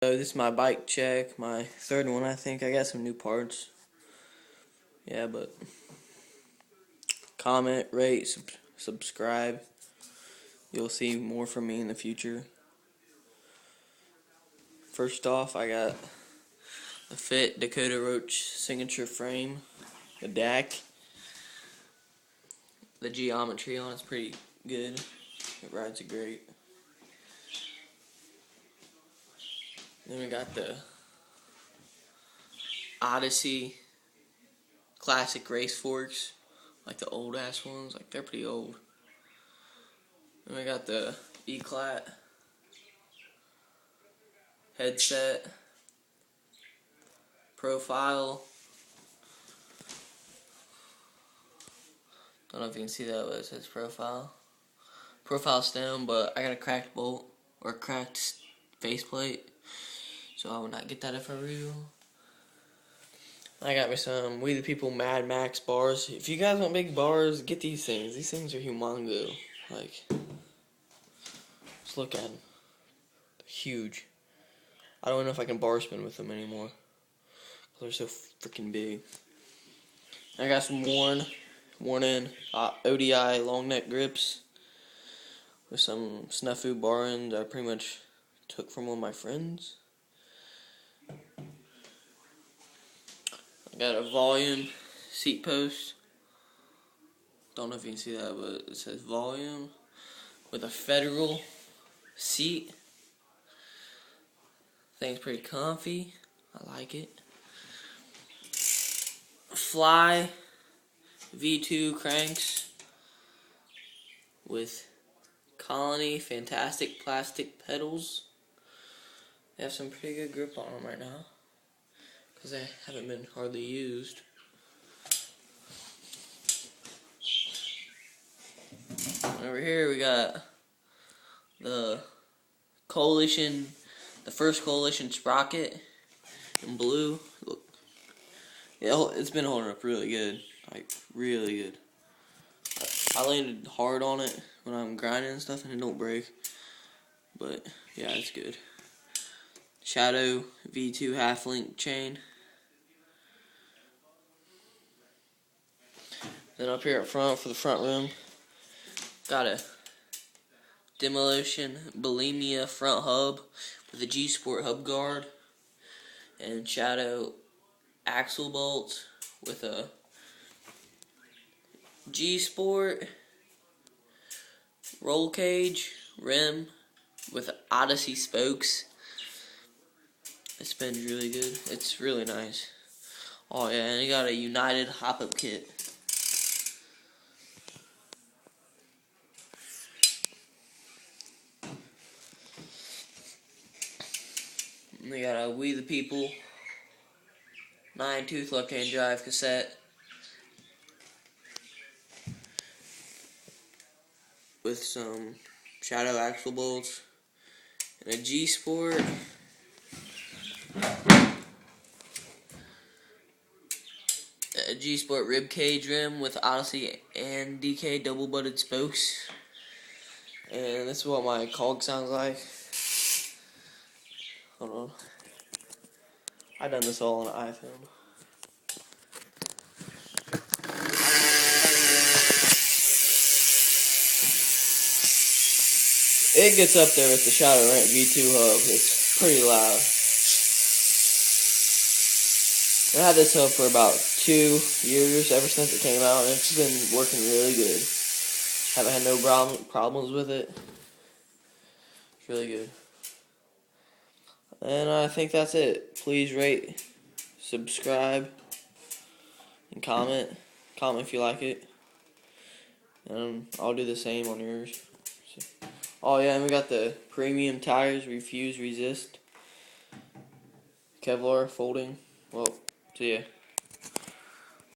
So this is my bike check, my third one I think. I got some new parts. Yeah, but comment, rate, subscribe. You'll see more from me in the future. First off, I got the Fit Dakota Roach signature frame, the DAC. The geometry on it's pretty good. It rides great. Then we got the Odyssey classic race forks, like the old ass ones, like they're pretty old. Then we got the Eclat headset, profile. Don't know if you can see that, but it says profile. Profile stem, but I got a cracked bolt or cracked faceplate, so I would not get that if I were you. I got me some We the People Mad Max bars. If you guys want big bars, get these things. These things are humongo. Like, just look at them. They're huge. I don't know if I can bar spin with them anymore. They're so freaking big. I got some worn in ODI long neck grips with some snafu bar ends I pretty much took from one of my friends. I got a volume seat post. Don't know if you can see that, but it says volume with a Federal seat. Thing's pretty comfy. I like it. Fly V2 cranks with Colony Fantastic plastic pedals. They have some pretty good grip on them right now because they haven't been hardly used. Over here we got the Coalition, the first Coalition sprocket in blue. Look, it's been holding up really good, like really good. I landed hard on it when I'm grinding and stuff, and it don't break. But yeah, it's good. Shadow V2 half link chain. Then up here up front for the front room, got a Demolition Bulimia front hub with a G Sport hub guard and Shadow axle bolts with a G Sport roll cage rim with Odyssey spokes. It spins really good. It's really nice. Oh yeah, and you got a United hop-up kit. And we got a We the People 9-tooth left-hand drive cassette with some Shadow axle bolts and a G Sport rib cage rim with Odyssey and DK double butted spokes. And this is what my cog sounds like. Hold on. I done this all on an iPhone. It gets up there with the Shadowrant V2 hub. It's pretty loud. I had this hub for about 2 years, ever since it came out, and it's been working really good. Haven't had no problems with it. It's really good. And I think that's it. Please rate, subscribe, and comment. Comment if you like it. And I'll do the same on yours. Oh yeah, and we got the premium tires, Refuse Resist, Kevlar folding. Well, see ya.